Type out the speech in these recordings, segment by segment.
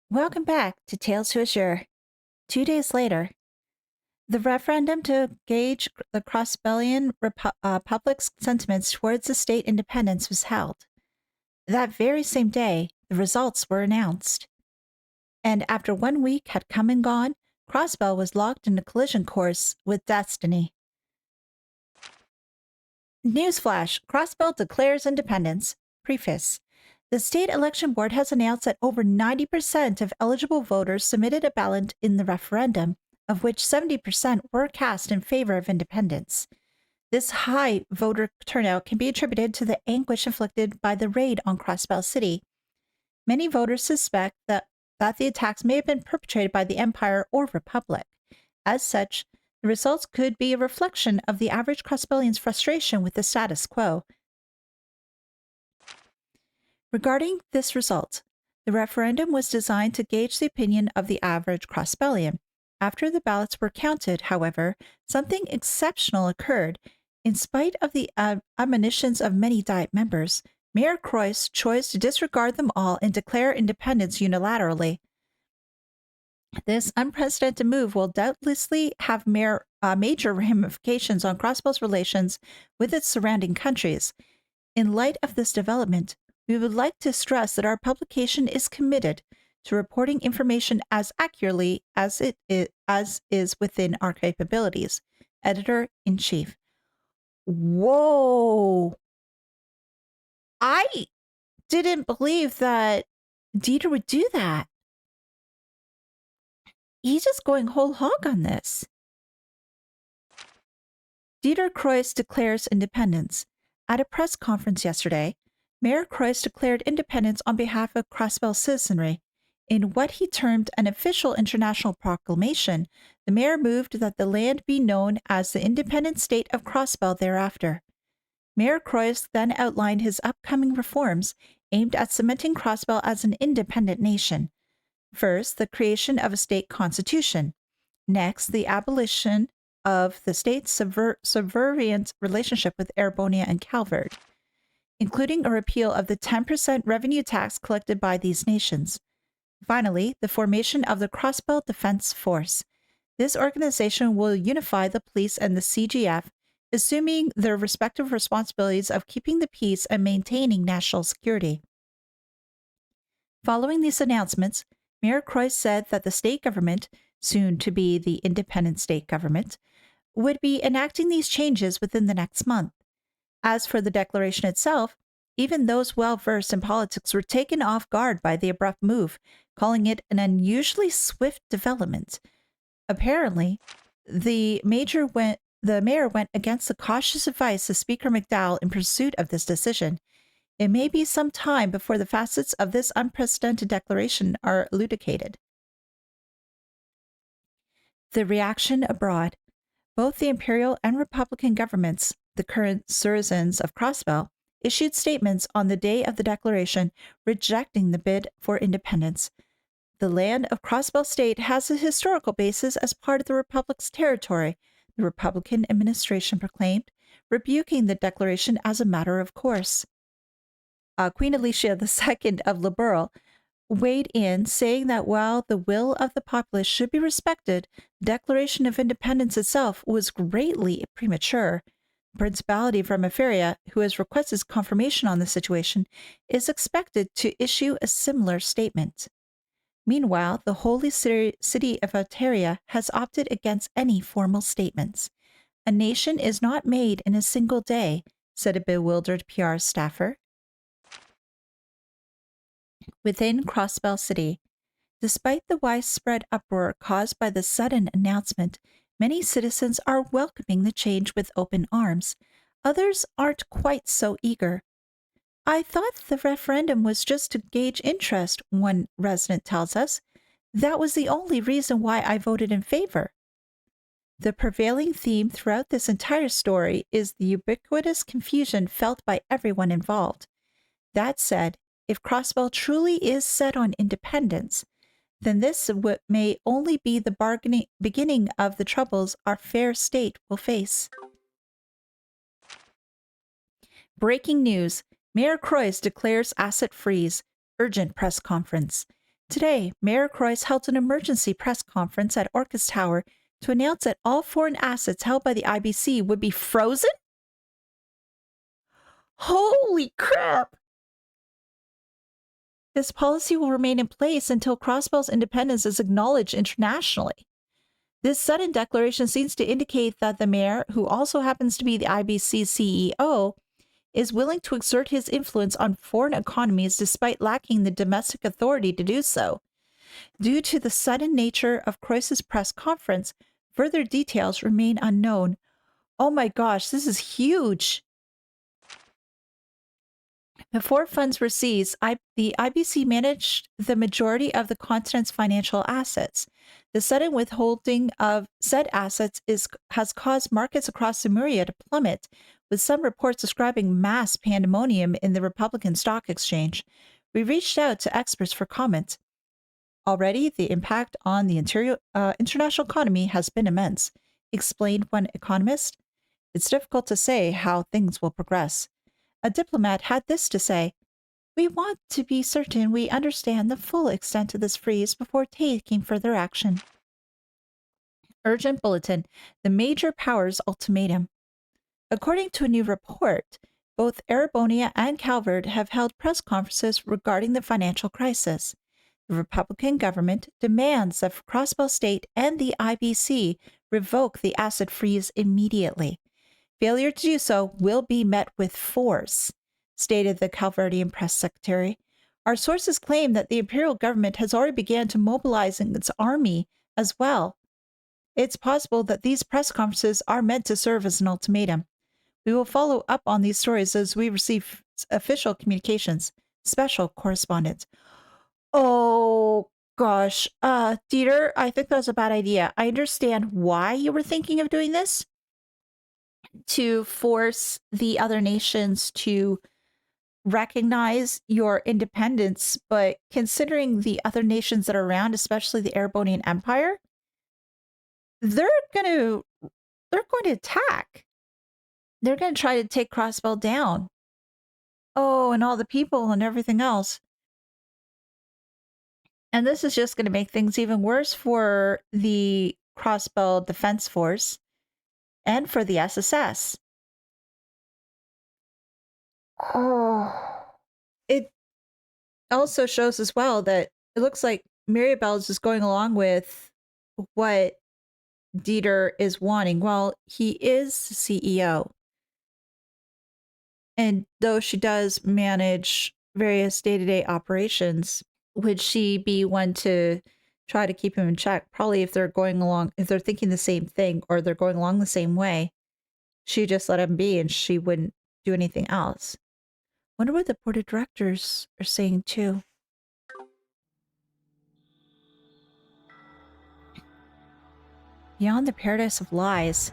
Welcome back to Tales to Azure. 2 days later, the referendum to gauge the Crossbellian public's sentiments towards the state independence was held. That very same day, the results were announced. And after 1 week had come and gone, Crossbell was locked in a collision course with destiny. Newsflash: Crossbell declares independence. Preface: the state election board has announced that over 90% of eligible voters submitted a ballot in the referendum, of which 70% were cast in favor of independence. This high voter turnout can be attributed to the anguish inflicted by the raid on Crossbell City. Many voters suspect that the attacks may have been perpetrated by the Empire or Republic. As such, the results could be a reflection of the average Crossbellian's frustration with the status quo. Regarding this result, the referendum was designed to gauge the opinion of the average Crossbellian. After the ballots were counted, however, something exceptional occurred. In spite of the admonitions of many Diet members, Mayor Croix chose to disregard them all and declare independence unilaterally. This unprecedented move will doubtlessly have major ramifications on Crossbell's relations with its surrounding countries. In light of this development, we would like to stress that our publication is committed to reporting information as accurately as is within our capabilities. Editor-in-Chief. Whoa! I didn't believe that Dieter would do that. He's just going whole hog on this. Dieter Croix declares independence. At a press conference yesterday, Mayor Croix declared independence on behalf of Crossbell citizenry. In what he termed an official international proclamation, the mayor moved that the land be known as the Independent State of Crossbell thereafter. Mayor Croix then outlined his upcoming reforms aimed at cementing Crossbell as an independent nation. First, the creation of a state constitution. Next, the abolition of the state's subservient relationship with Erebonia and Calvert, including a repeal of the 10% revenue tax collected by these nations. Finally, the formation of the Crossbell Defense Force. This organization will unify the police and the CGF, assuming their respective responsibilities of keeping the peace and maintaining national security. Following these announcements, Mayor Croix said that the state government, soon to be the independent state government, would be enacting these changes within the next month. As for the declaration itself, even those well-versed in politics were taken off guard by the abrupt move, calling it an unusually swift development. Apparently, the mayor went against the cautious advice of Speaker McDowell in pursuit of this decision. It may be some time before the facets of this unprecedented declaration are elucidated. The reaction abroad. Both the Imperial and Republican governments, the current citizens of Crossbell, issued statements on the day of the declaration rejecting the bid for independence. The land of Crossbell State has a historical basis as part of the Republic's territory, the Republican administration proclaimed, rebuking the declaration as a matter of course. Queen Alicia II of Liberal weighed in, saying that while the will of the populace should be respected, the Declaration of Independence itself was greatly premature. The Principality of Remiferia, who has requested confirmation on the situation, is expected to issue a similar statement. Meanwhile, the Holy City of Alteria has opted against any formal statements. A nation is not made in a single day, said a bewildered PR staffer. Within Crossbell City, despite the widespread uproar caused by the sudden announcement, many citizens are welcoming the change with open arms. Others aren't quite so eager. I thought the referendum was just to gauge interest, one resident tells us. That was the only reason why I voted in favor. The prevailing theme throughout this entire story is the ubiquitous confusion felt by everyone involved. That said, if Crossbell truly is set on independence, then this may only be the beginning of the troubles our fair state will face. Breaking news. Mayor Croix declares asset freeze. Urgent press conference. Today, Mayor Croix held an emergency press conference at Orcas Tower to announce that all foreign assets held by the IBC would be frozen? Holy crap! This policy will remain in place until Crossbell's independence is acknowledged internationally. This sudden declaration seems to indicate that the mayor, who also happens to be the IBC's CEO, is willing to exert his influence on foreign economies despite lacking the domestic authority to do so. Due to the sudden nature of Croix's press conference, further details remain unknown. Oh my gosh, this is huge! Before funds were seized, the IBC managed the majority of the continent's financial assets. The sudden withholding of said assets has caused markets across Lemuria to plummet, with some reports describing mass pandemonium in the Republican Stock Exchange. We reached out to experts for comment. Already, the impact on the international economy has been immense, explained one economist. It's difficult to say how things will progress. A diplomat had this to say: "We want to be certain we understand the full extent of this freeze before taking further action." Urgent bulletin: the major powers ultimatum. According to a new report, both Erebonia and Calvert have held press conferences regarding the financial crisis. The Republican government demands that Crossbell State and the IBC revoke the asset freeze immediately. Failure to do so will be met with force, stated the Calvertian press secretary. Our sources claim that the imperial government has already begun to mobilize its army as well. It's possible that these press conferences are meant to serve as an ultimatum. We will follow up on these stories as we receive official communications. Special correspondent. Oh, gosh. Dieter, I think that's a bad idea. I understand why you were thinking of doing this. To force the other nations to recognize your independence, but considering the other nations that are around, especially the Erebonian Empire, they're going to attack. They're going to try to take Crossbell down. Oh, and all the people and everything else. And this is just going to make things even worse for the Crossbell Defense Force and for the SSS. Oh. It also shows as well that it looks like Mirabelle is just going along with what Dieter is wanting. Well, he is CEO. And though she does manage various day-to-day operations, would she be one to try to keep him in check? Probably if they're thinking the same thing or they're going along the same way, she just let him be and she wouldn't do anything else. Wonder what the board of directors are saying too. Beyond the paradise of lies.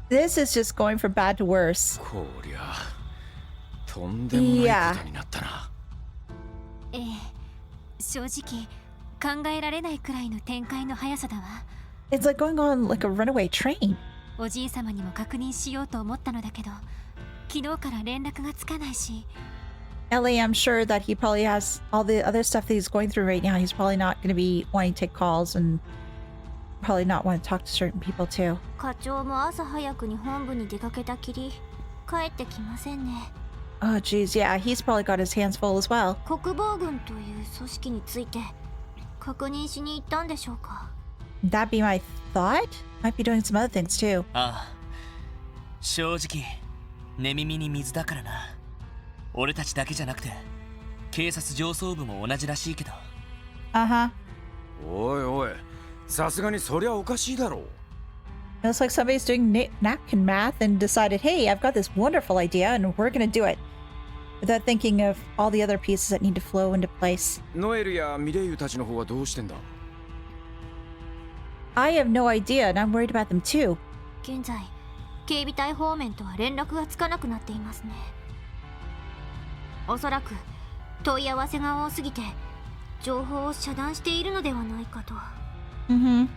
This is just going from bad to worse. Yeah. 正直考えられないくらいの展開の速さだわ。 It's like going on like a runaway train. おじいさまにも確認しようと思ったのだけど、昨日から連絡がつかないし。Ellie, I'm sure that he probably has all the other stuff that he's going through right now. He's probably not going to be wanting to take calls and probably not want to talk to certain people too. 課長も朝早くに本部に出かけたきり、帰ってきませんね。 Oh, geez, yeah, he's probably got his hands full as well. 国防軍という組織について確認しに行ったんでしょうか。 That'd be my thought? Might be doing some other things too. ああ、正直寝耳に水だからな。俺たちだけじゃなくて警察上層部も同じらしいけど。Uh-huh. おいおい、さすがにそりゃおかしいだろう。 It's like somebody's doing napkin math and decided, hey, I've got this wonderful idea and we're going to do it. Without thinking of all the other pieces that need to flow into place. ノエルやミレイユたちの方はどうしてんだ？ I have no idea and I'm worried about them too. 現在、警備隊方面とは連絡がつかなくなっていますね。おそらく問い合わせが多すぎて情報を遮断しているのではないかと。Mm-hmm.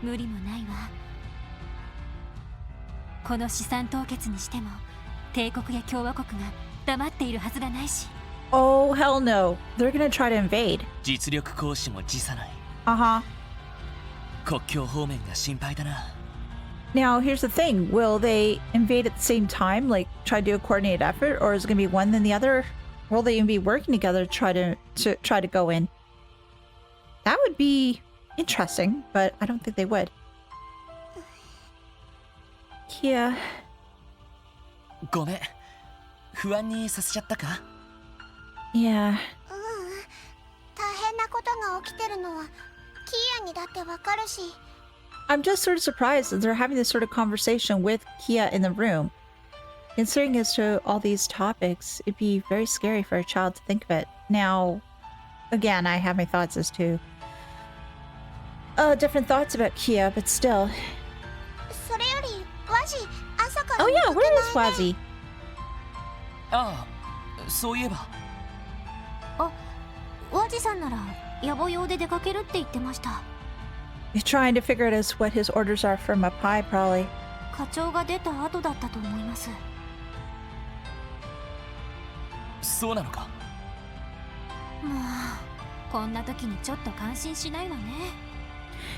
無理もないわ。この資産凍結にしても帝国や共和国が黙っているはずがないし。Oh, hell no. They're gonna try to invade. 実力行使も辞さない。 Uh-huh. 国境方面が心配だな。 Now, here's the thing. Will they invade at the same time? Like, try to do a coordinated effort? Or is it gonna be one then the other? Will they even be working together to try to go in? That would be interesting, but I don't think they would. Kia. ごめん。不安にさせちゃったか？ Yeah. 大変なことが起きてるのはキーヤにだってわかるし。 I'm just sort of surprised that they're having this sort of conversation with Kia in the room. Considering as to all these topics, it'd be very scary for a child to think of it. Now, again, I have my thoughts as to different thoughts about Kia, but still. それよりワジ朝から Oh 見 yeah, かけ where ない is ね。 Wazi? ああ、そういえば。ワジさんなら野暮用で出かけるって言ってました。 He's trying to figure out as what his orders are from up high, probably. 課長が出た後だったと思います。そうなのか。もうこんな時にちょっと感心しないわね。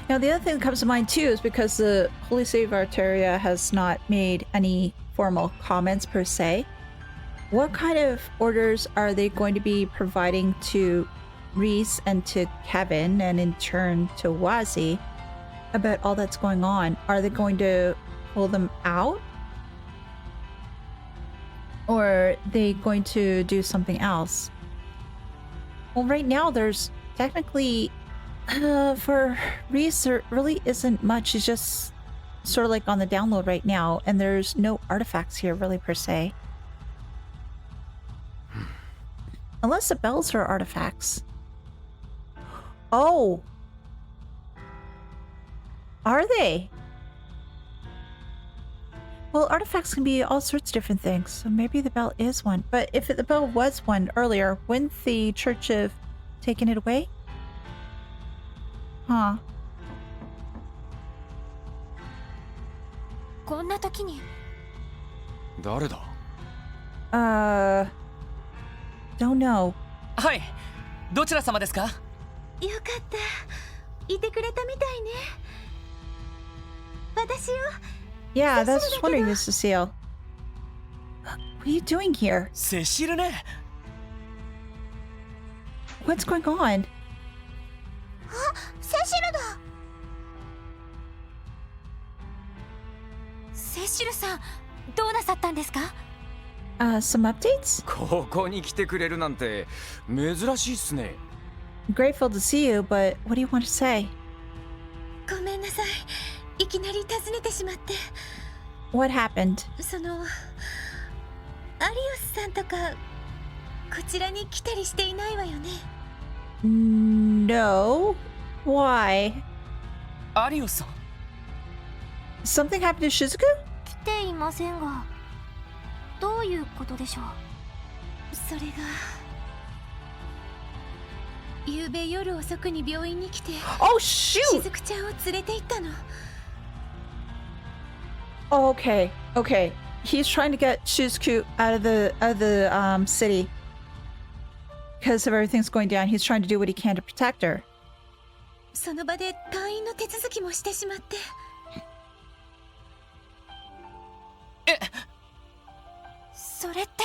Now, the other thing that comes to mind too is because the Holy City of Arteria has not made any formal comments per se. What kind of orders are they going to be providing to Reese and to Kevin and in turn to Wazi about all that's going on? Are they going to pull them out? Or are they going to do something else? Well, right now there's technically for Reese, there really isn't much. She's just sort of like on the download right now, and there's no artifacts here really per se. Unless the bells are artifacts. Oh! Are they? Well, artifacts can be all sorts of different things, so maybe the bell is one. But if the bell was one earlier, wouldn't the church have taken it away? Huh. こんな時に誰だ？ Don't know. はい。どちら様ですか？よかったいてくれたみたいね。私を Yeah, that's just wondering, Miss Cecile. What are you doing here? セシルね。 What's going on? セシルだ。セシルさんどうなさったんですか？ Some updates? ここに来てくれるなんて珍しいっすね。 Grateful to see you, but what do you want to say? ごめんなさいいきなり訪ねてしまって。 What happened? そのアリオスさんとかこちらに来たりしていないわよね。 No. Why? アリオスさん。 Something happened to Shizuku? 来ていませんがどういうことでしょう。それが昨べ夜遅くに病院に来て Oh, shoot! しずくちゃんを連れて行ったの。 Okay, okay. He's trying to get Shizuku out of the city because of everything's going down. He's trying to do what he can to protect her. その場で退院の手続きもしてしまって。え、それって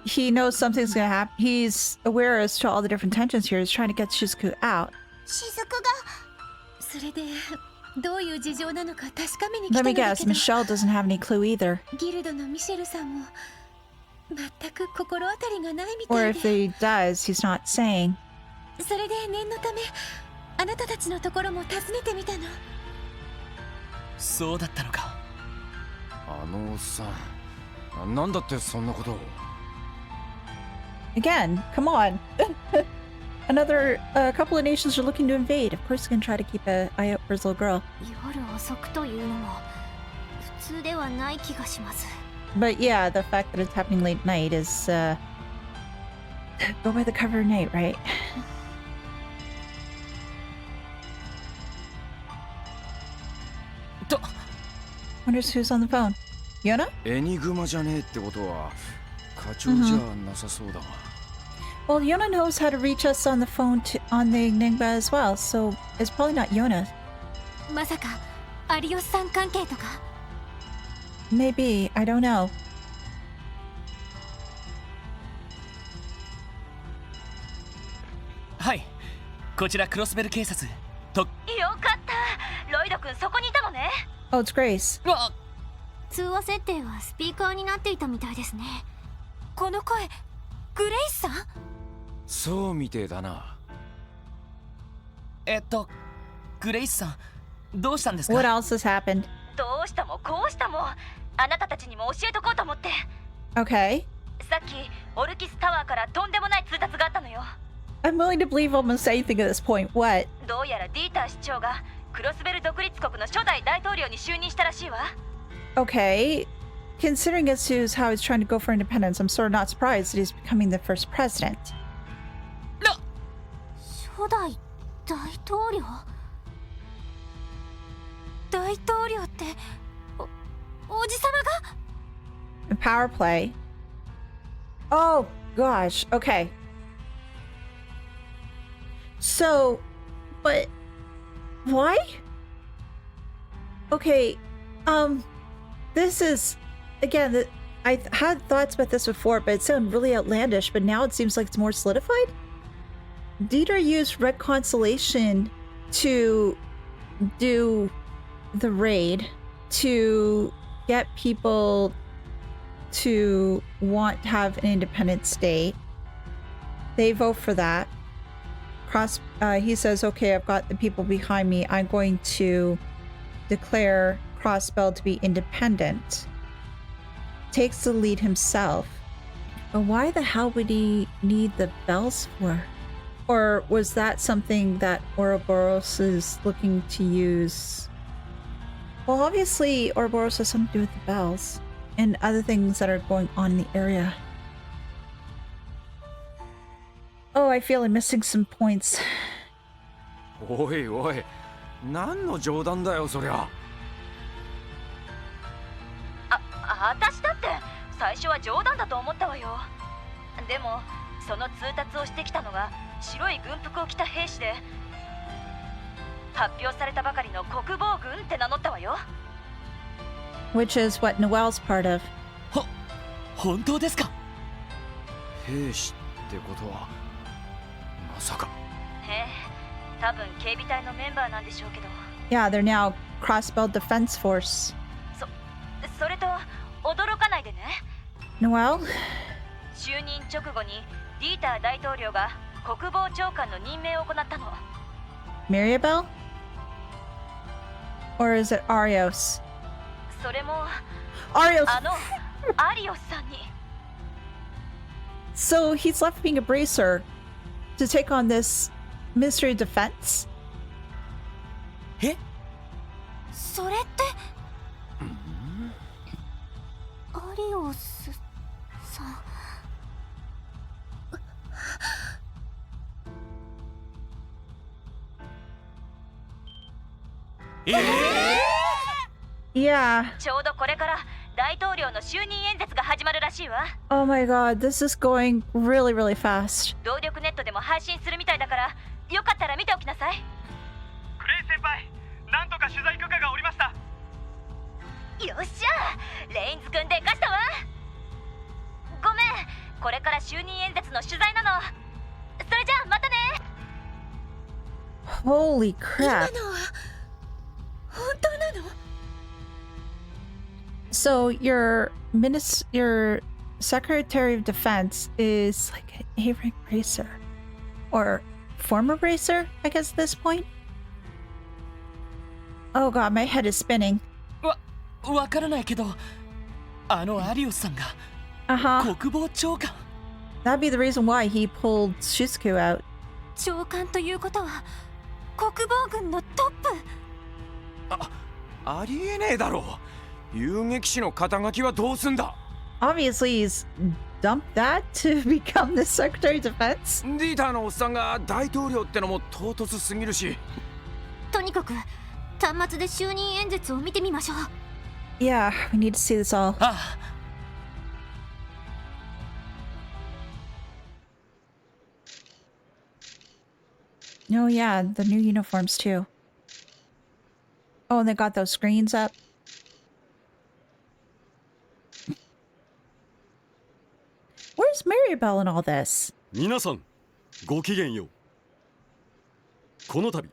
He knows something's gonna happen. He's aware as to all the different tensions here. He's trying to get Shizuku out. しずくがそれでどういう事情なのか確かめに来た Let の me だ guess, けど Michelle doesn't have any clue either. ギルドのミシェルさんも全く心当たりがないみ Or たい if で。 he does, he's not saying. それで念のためあなたたちのところも訪ねてみたの。そうだったのか。あのおっさん、なんだってそんなことを。 Again, come on. Another couple of nations are looking to invade. Of course, he's gonna try to keep an eye out for his little girl. 夜遅くというのも普通ではない気がします。 But yeah, the fact that it's happening late night is go by the cover of night, right? Wonders who's on the phone. Yona? エニグマじゃねえってことは課長じゃなさそうだが。Well, Yona knows how to reach us on the phone on the Enigma as well, so it's probably not Yona. まさか有吉さん関係とか。 Maybe, I don't know. はい、こちらクロスベル警察と。よかった、ロイド君そこにいたのね。 Oh, it's Grace. あ、通話設定はスピーカーになっていたみたいですね。この声、グレイスさん？そうみてえだな。グレイスさん、どうしたんですか？ What else has happened? どうしたもこうしたも、あなたたちにも教えとこうと思って。 Okay. さっきオルキスタワーからとんでもない通達があったのよ。 I'm willing to believe almost anything at this point. What? どうやらディーター市長がクロスベル独立国の初代大統領に就任したらしいわ。 Okay. Considering as to how he's trying to go for independence, I'm sort of not surprised that he's becoming the first president. 初代大統領？大統領っておじさまが？ Power play. Oh gosh. Okay. So, but why? Okay. This is again. I had thoughts about this before, but it sounded really outlandish. But now it seems like it's more solidified. Dieter used Red Constellation to do the raid to get people to want to have an independent state. They vote for that. He says, okay, I've got the people behind me. I'm going to declare Crossbell to be independent. Takes the lead himself. But why the hell would he need the bells for? Or was that something that Ouroboros is looking to use? Well, obviously, Ouroboros has something to do with the bells and other things that are going on in the area. Oh, I feel I'm missing some points. おいおい、何の冗談だよそりゃ。私だって最初は冗談だと思ったわよ。でもその通達をしてきたのが白い軍服を着た兵士で、発表されたばかりの国防軍って名乗ったわよ。 Which is what Noelle's part of. 本当ですか？兵士ってことはまさか。ええ、多分警備隊のメンバーなんでしょうけど。 Yeah, they're now Crossbell Defense Force. それと驚かないでね。 Noelle? 就任直後にディーター大統領が国防長官の任命を行ったの。 Mirabel? Or is it Arios? それも Arios! あのアリオスさんに。 So he's left being a bracer to take on this Ministry of Defense? え？それってアリオスさん。Yeah. ちょうどこれから大統領の就任演説が始まるらしいわ。 Oh my god, this is going really, really fast. 動力ネットでも配信するみたいだから、よかったら見ておきなさい。グレイ先輩、なんとか取材許可が下りました。よっしゃ、レインズ君でかしたわ。ごめん、これから就任演説の取材なの。それじゃあまたね。 Holy crap. 今のは本当なの？ So your Secretary of Defense is like an A-rank racer. Or former racer, I guess at this point? Oh god, my head is spinning. わからないけど、あのアリオスさんが Uh-huh. 国防長官。 That'd be the reason why he pulled Shusuke out. 長官ということは国防軍のトップ。ありえねえだろ。遊撃士の肩書きはどうすんだ。 Obviously, he's dumped that to become the Secretary of Defense. ディーターのおっさんが大統領ってのも唐突すぎるし。とにかく端末で就任演説を見てみましょう。 Yeah, we need to see this all. ああ、Oh, yeah, the new uniforms, too. Oh, and they got those screens up. Where's Maribel in all this? 皆さんごきげんよう。この度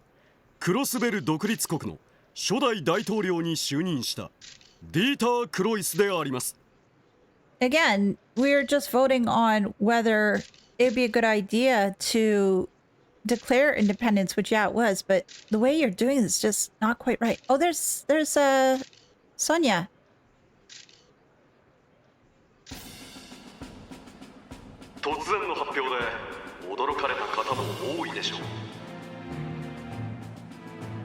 クロスベル独立国の初代大統領に就任したディーター・クロイスであります。 Again, we're just voting on whether it'd be a good idea to declare independence, which yeah, it was, but the way you're doing this is just not quite right. Oh, there's Sonia. 突然の発表で驚かれた方も多いでしょう。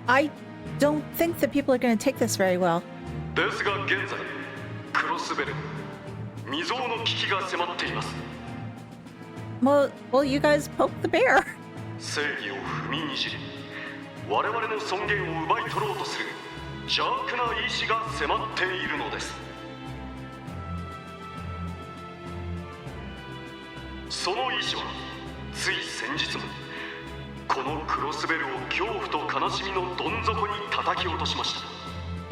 I don't think that people are going to take this very well. ですが現在クロスベル未曾有の危機が迫っています。 Well, you guys poke the bear. 正義を踏みにじり我々の尊厳を奪い取ろうとする邪悪な意志が迫っているのです。その意志はつい先日もこのクロスベルを恐怖と悲しみのどん底に叩き落としました。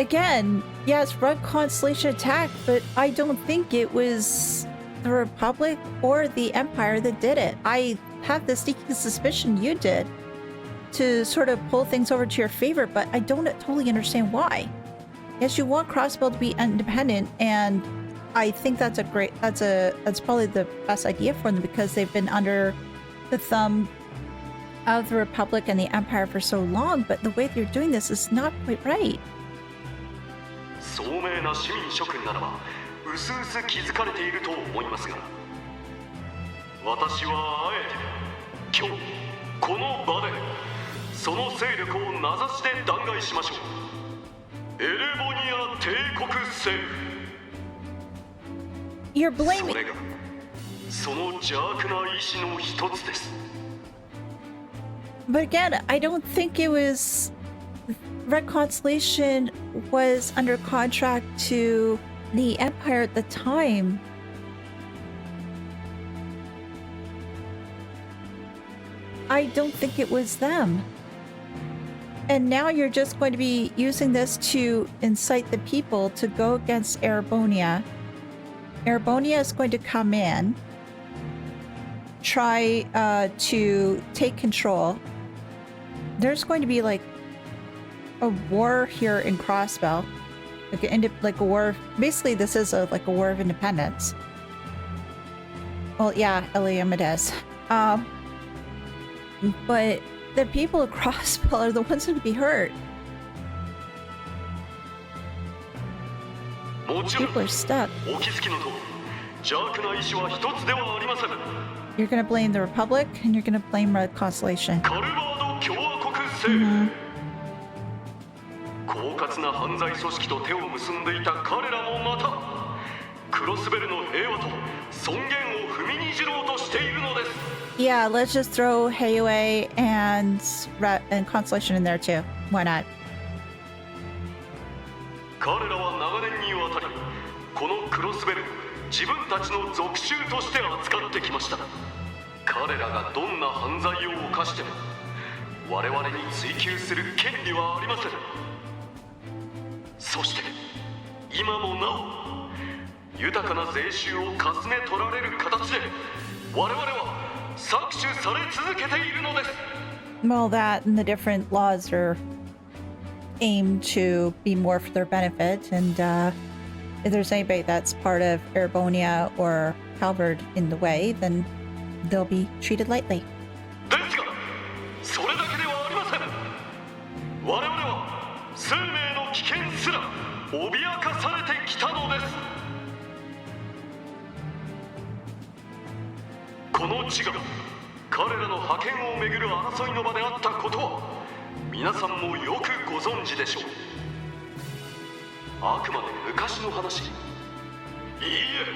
Again, yes, Red Constellation attacked, but I don't think it was the Republic or the Empire that did it. I have the sneaking suspicion you did to sort of pull things over to your favor, but I don't totally understand why. Yes, you want Crossbell to be independent, and I think that's probably the best idea for them because they've been under the thumb of the Republic and the Empire for so long, but the way they're doing this is not quite right. 聡明な市民諸君ならばうすうす気づかれていると思いますが、私はあえて今日この場でその勢力を名指しで弾劾しましょう。エレボニア帝国政府。 You're blaming. それがその邪悪な意志の一つです。 But again, I don't think it was... Red Constellation was under contract to the Empire at the time. I don't think it was them. And now you're just going to be using this to incite the people to go against Erebonia. Erebonia is going to come in, try to take control. There's going to be like a war here in Crossbell, like a war. Basically, this is like a war of independence. Well, yeah, Elehayyme it is. But the people of Crossbell are the ones who would be hurt. People are stuck. You're gonna blame the Republic, and you're gonna blame Red Constellation. 狡猾な犯罪組織と手を結んでいた彼らもまたクロスベルの平和と尊厳を踏みにじろうとしているのです。 Yeah, let's just throw Elehayyme and Constellation in there too. Why not? 彼らは長年にわたりこのクロスベルを自分たちの属州として扱ってきました。彼らがどんな犯罪を犯しても我々に追及する権利はありません。そして今もなお豊かな税収をかすめ取られる形で我々は搾取され続けているのです。 Well, that and the different laws are aimed to be more for their benefit, and if there's anybody that's part of Erebonia or Calvard in the way, then they'll be treated lightly. ですがそれだけではありません。我々は生命の危険すら脅かされてきたのです。この地が彼らの覇権をめぐる争いの場であったことは皆さんもよくご存知でしょう。あくまで昔の話。いいえ、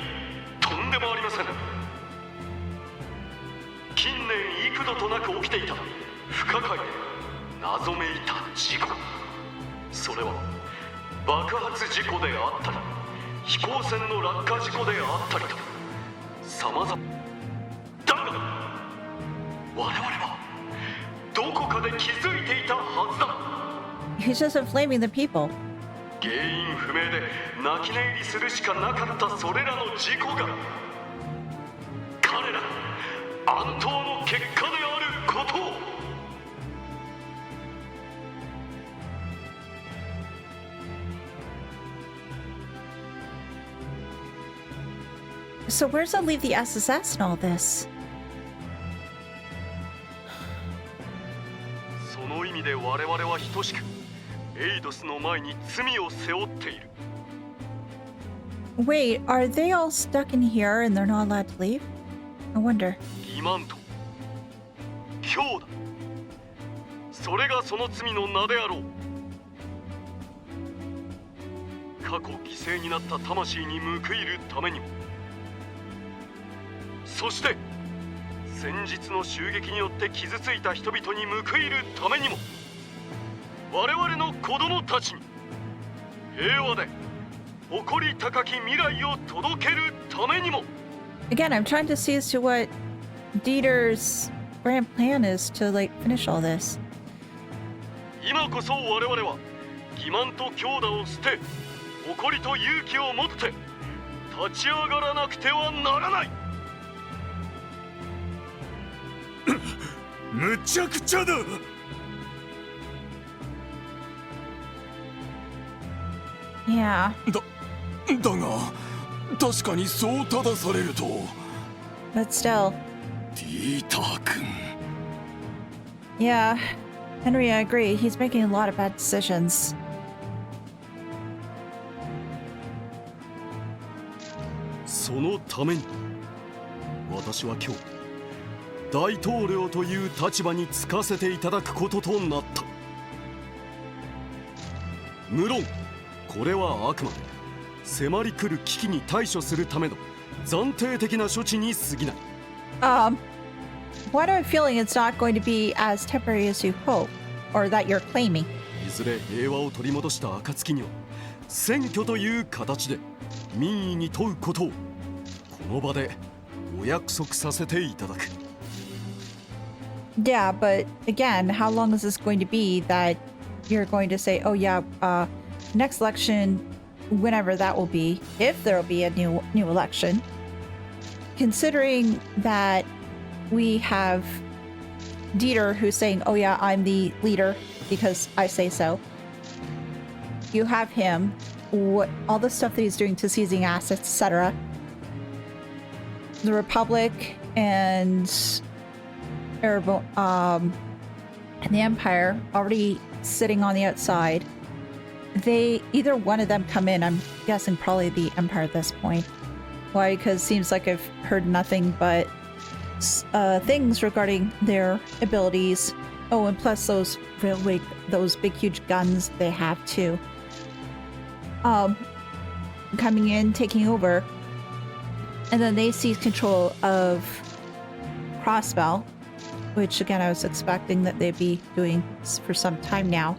とんでもありません。近年幾度となく起きていた不可解で謎めいた事故。それは爆発事故であったり飛行船の落下事故であったりと様々だが我々はどどこかで気づいていたはずだ。 He's just inflaming the people. 原因不明で泣き寝入りするしかなかったそれらの事故が彼ら暗闘の結果であることを。 So where's that leave the SSS in all this? その意味で我々は等しくエイドスの前に罪を背負っている。 Wait, are they all stuck in here and they're not allowed to leave? I wonder. 欺瞞と強だ。それがその罪の名であろう。過去犠牲になった魂に報いるためにも、そして先日の襲撃によって傷ついた人々に報いるためにも、我々の子供たちに平和で誇り高き未来を届けるためにも。 Again, I'm trying to see as to what Dieter's grand plan is to like finish all this. 今こそ我々は欺瞞と強打を捨て、誇りと勇気を持って立ち上がらなくてはならない。 むちゃくちゃだ。Yeah. だが確かにそう正されると。 But still. ディーター君。 Yeah. Henry, I agree. He's making a lot of bad decisions. そのために私は今日大統領という立場につかせていただくこととなった。無論これはあくまで迫り来る危機に対処するための暫定的な処置に過ぎない。Why do I feeling it's not going to be as temporary as you hope, or that you're claiming? いずれ平和を取り戻した暁には選挙という形で民意に問うことをこの場でお約束させていただく。 Yeah, but again, how long is this going to be that you're going to say, oh yeah, next election, whenever that will be, if there will be a new election, considering that we have Dieter who's saying, oh yeah, I'm the leader because I say so. You have him, all the stuff that he's doing to seizing assets, etc. The Republic and the Empire already sitting on the outside. They either one of them come in. I'm guessing probably the Empire at this point. Why? Because it seems like I've heard nothing but things regarding their abilities. Oh, and plus those big huge guns they have too. Coming in, taking over, and then they seize control of Crossbell, which again I was expecting that they'd be doing for some time now.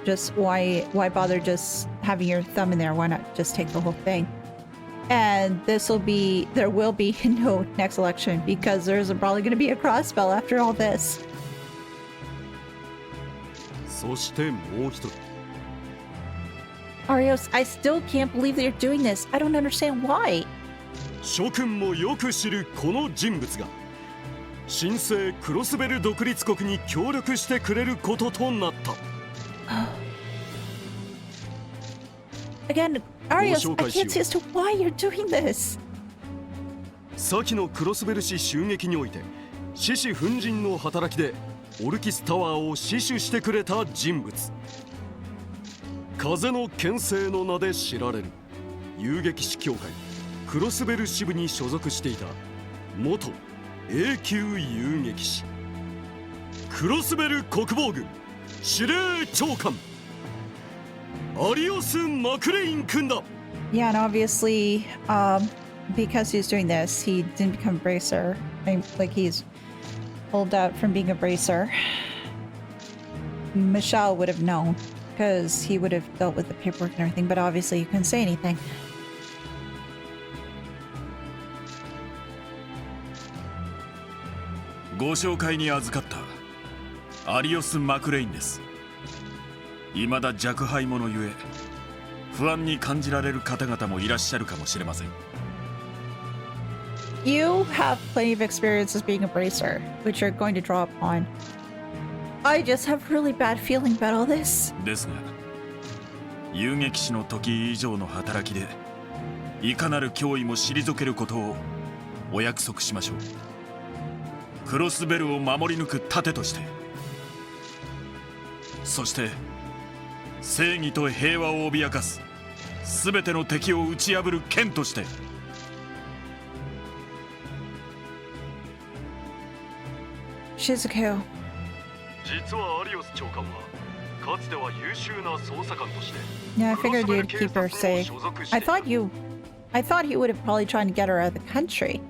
Just why bother just having your thumb in there? Why not just take the whole thing? And there will be no next election because there's probably going to be a Crossbell after all this. そしてもう一人。 Arios, I still can't believe that you're doing this. I don't understand why. 諸君もよく知るこの人物が新生クロスベル独立国に協力してくれることとなった Again, Arios, I can't see as to why you're doing this. 先のクロスベル市襲撃において獅子奮陣の働きでオルキスタワーを死守してくれた人物、風の牽制の名で知られる遊撃士協会クロスベル支部に所属していた元 A 級遊撃士クロスベル国防軍司令長官アリオス・マクレイン君だ。 Yeah, and obviously, because he's doing this, he didn't become a bracer. Like he's pulled out from being a bracer. Michelle would have known because he would have dealt with the paperwork and everything, but obviously you couldn't say anything. ご紹介に預かった。アリオス・マクレインです。未だ若輩者ゆえ不安に感じられる方々もいらっしゃるかもしれません。 You have plenty of experience as being a bracer, which you're going to draw upon. I just have really bad feeling about all this. ですが遊撃士の時以上の働きでいかなる脅威も退けることをお約束しましょう。クロスベルを守り抜く盾として、そして正義と平和を脅かす全ての敵を打ち破る剣として。Shizuku. 実はアリオス長官はかつては優秀な捜査官として Yeah, I figured you'd keep her safe. I thought he would have probably tried to get her out of the country.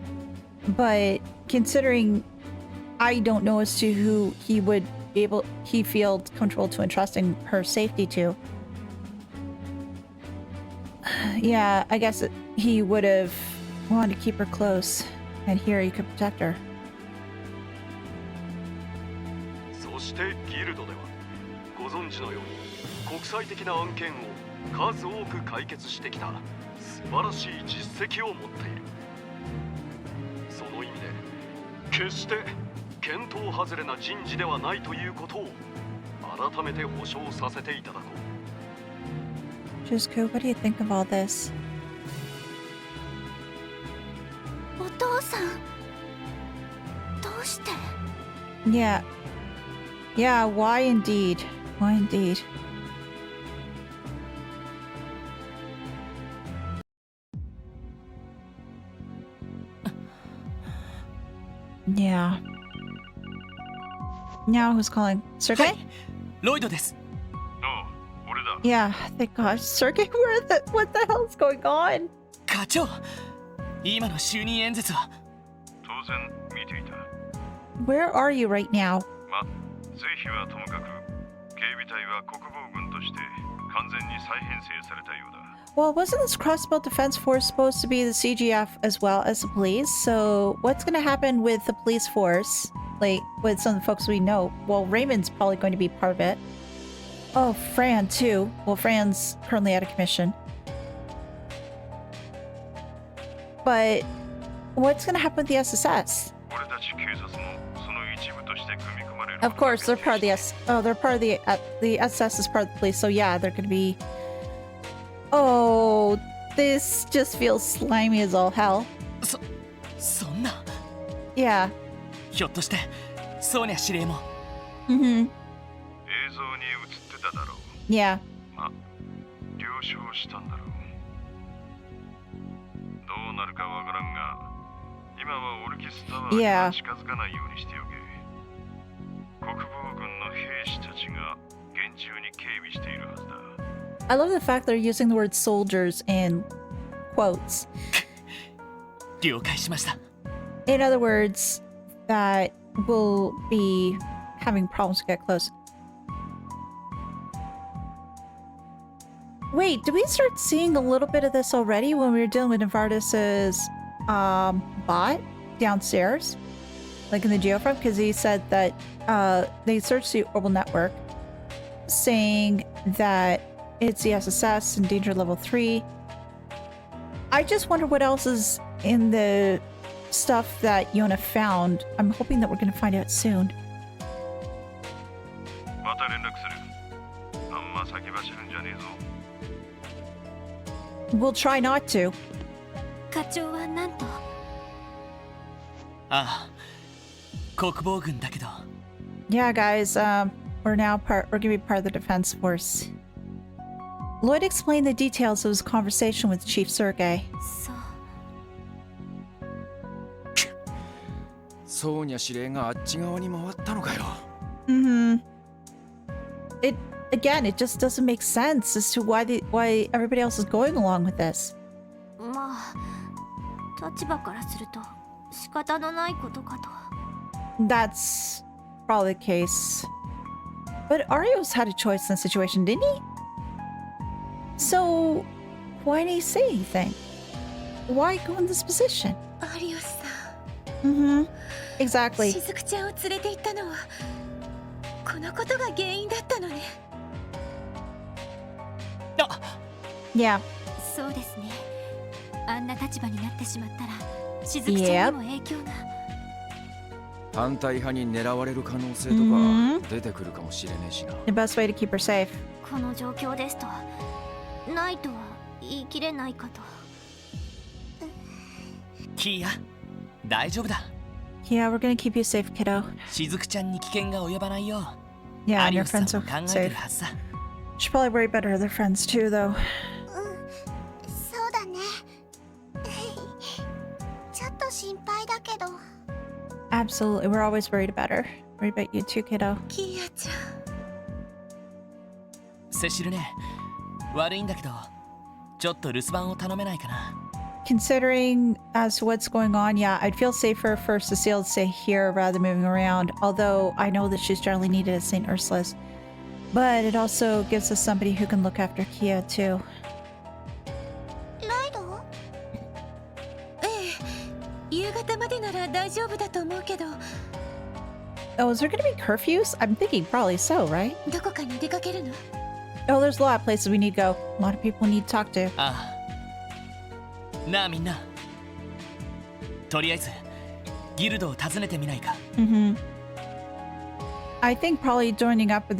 But considering I don't know as to who he feel comfortable to entrusting her safety to. Yeah, I guess he would have wanted to keep her close, and here he could protect her. そしてギルドではご存知のように国際的な案件を数多く解決してきた素晴らしい実績を持っている。その意味で決して見当外れな人事ではないということを改めて保証させていただこう。 Shizuku, what do you think of all this? お父さん、どうして？ Yeah. Yeah, why indeed? Why indeed? Yeah. Now who's calling? Sergey? はい、ロイドです。俺だ。 Yeah, thank gosh. Sergey, what the hell's going on? 課長、今の就任演説は。当然見ていた。 Where are you right now? ま、是非はともかく警備隊は国防軍として完全に再編成されたようだ。 Well, wasn't this Crossbell Defense Force supposed to be the CGF as well as the police? So what's going to happen with the police force? Like, with some of the folks we know? Well, Raymond's probably going to be part of it. Oh, Fran, too. Well, Fran's currently out of commission. But what's going to happen with the SSS? 俺たち警察もその一部として組み込まれる。 Of course, they're part of the they're part of the SS is part of the police. So yeah, they're going to be... Oh, this just feels slimy as all hell. そんな。 Yeah. ひょっとしてソーニャ司令も。 Mm-hmm. 映像に映ってただろう。 Yeah. ま、了承したんだろう。どうなるかわからんが、今はオルキスタワーには近づかないようにしておけ。国防軍の兵士たちが厳重に警備しているはずだ。 I love the fact they're using the word soldiers in quotes. 了解しました。 In other words, that will be having problems to get close. Wait, did we start seeing a little bit of this already when we were dealing with Novartis's bot downstairs? Like in the geofront? Because he said that they searched the orbital network saying that it's the SSS in danger level 3. I just wonder what else is in the stuff that Yona found. I'm hoping that we're going to find out soon. また連絡する。あんま先走るんじゃねえぞ。 We'll try not to. 課長はなんと？ああ、国防軍だけど。 Yeah, guys, we're going to be part of the defense force. Lloyd explained the details of his conversation with Chief Sergey. そう。ソーニャ司令があっち側に回ったのかよ。 Mm-hmm. It just doesn't make sense as to why everybody else is going along with this. まあ、立場からすると仕方のないことかと。 That's probably the case. But Arios had a choice in the situation, didn't he? So, why didn't he say anything? Why go in this position? アリオスさん。 Mm-hmm. Exactly. しずくちゃんを連れて行ったのはこのことが原因だったのね。Yeah. そうですね。あんな立場になってしまったらしずくちゃんにも影響が。反対派に狙われる可能性とうんか出てくるかもしれねえしな。 The best way to keep her safe. この状況ですとないとは言い切れないかと。キーヤ大丈夫だ。 Yeah, we're gonna keep you safe, kiddo. しずくちゃんに危険が及ばないよう Yeah, ア and リ your ウスさん friends も are 考えて safe. るはずさ。 Should probably worry about her other friends too, though. そうだね。ちょっと心配だけど。 Absolutely, we're always worried about her. Worried about you too, kiddo. キーヤちゃん。セシルね、悪いんだけどちょっと留守番を頼めないかな。 Considering as to what's going on, yeah, I'd feel safer for Cecile to stay here rather than moving around, although I know that she's generally needed at St. Ursula's. But it also gives us somebody who can look after Kia too. ライド？ええ、夕方までなら大丈夫だと思うけど。 Oh, is there gonna be curfews? I'm thinking probably so, right? どこかに出かけるの？ Oh, there's a lot of places we need to go. A lot of people we need to talk to. ああなあみんな、とりあえずギルドを訪ねてみないか。 Mm-hmm. I think probably joining up with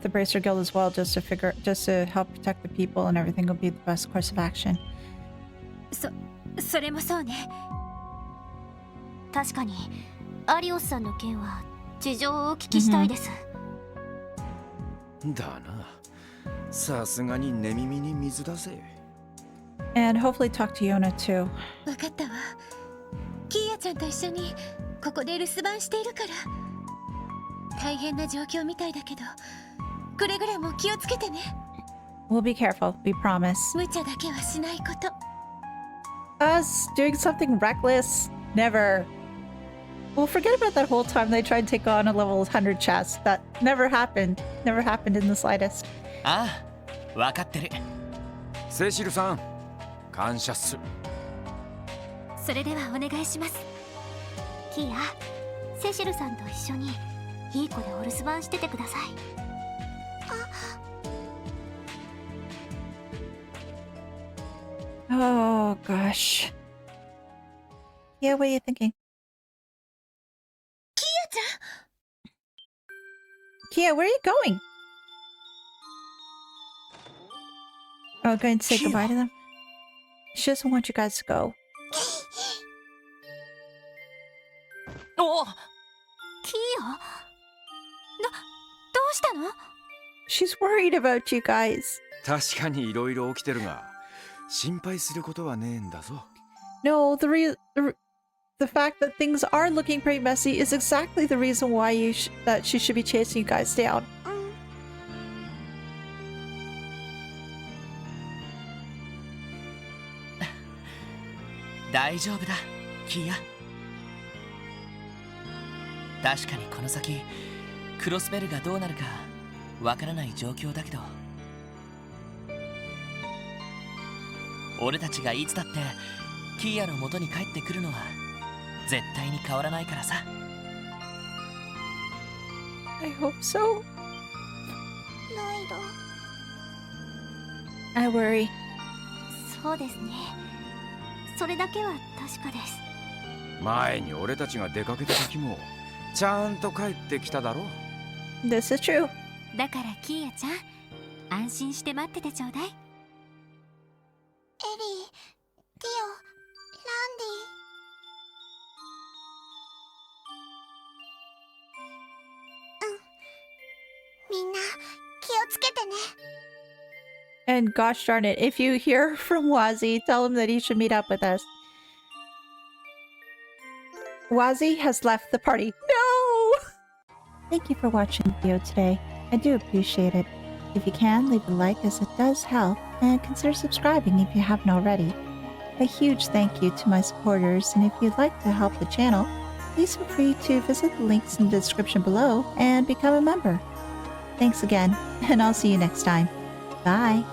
the Bracer Guild as well, just to help protect the people and everything, would be the best course of action. それもそうね。確かにアリオスさんの件は事情をお聞きしたいです。だな。さすがに寝耳に水だぜ。 And hopefully talk to Yona too. わかったわ。キーヤちゃんと一緒にここで留守番しているから。大変な状況みたいだけど、くれぐれも気をつけてね。 We'll be careful, we promise. 無茶だけはしないこと。 Us doing something reckless? Never. We'll forget about that whole time they tried to take on a level 100 chest. That never happened. Never happened in the slightest. ああ分かってる。セシルさん、感謝っす。それではお願いします。キーヤ、セシルさんと一緒にいい子でお留守番しててください。Oh gosh. Yeah, what are you thinking? キーヤちゃん。 Kia, where are you going? Oh, going to say Kia. goodbye to them? She doesn't want you guys to go. おおキーヤ、どうしたの？ She's worried about you guys. 確かにいろいろ起きてるが、心配することはねえんだぞ。 No, the fact that things are looking pretty messy is exactly the reason why that she should be chasing you guys down. 大丈夫だキーヤ。確かにこの先クロスベルがどうなるかわからない状況だけど、俺たちがいつだってキーヤの元に帰ってくるのは絶対に変わらないからさ。 I hope so. ライド。 I worry. そうですね。それだけは確かです。前に俺たちが出かけた時もちゃんと帰ってきただろ。 This is true. だからキーヤちゃん、安心して待っててちょうだい。エリー、ティオ、ランディ。みんな気をつけてね。 And gosh darn it, if you hear from Wazi, tell him that he should meet up with us. Wazi has left the party. No! Thank you for watching the video today. I do appreciate it. If you can, leave a like as it does help, and consider subscribing if you haven't already. A huge thank you to my supporters, and if you'd like to help the channel, please feel free to visit the links in the description below and become a member. Thanks again, and I'll see you next time. Bye!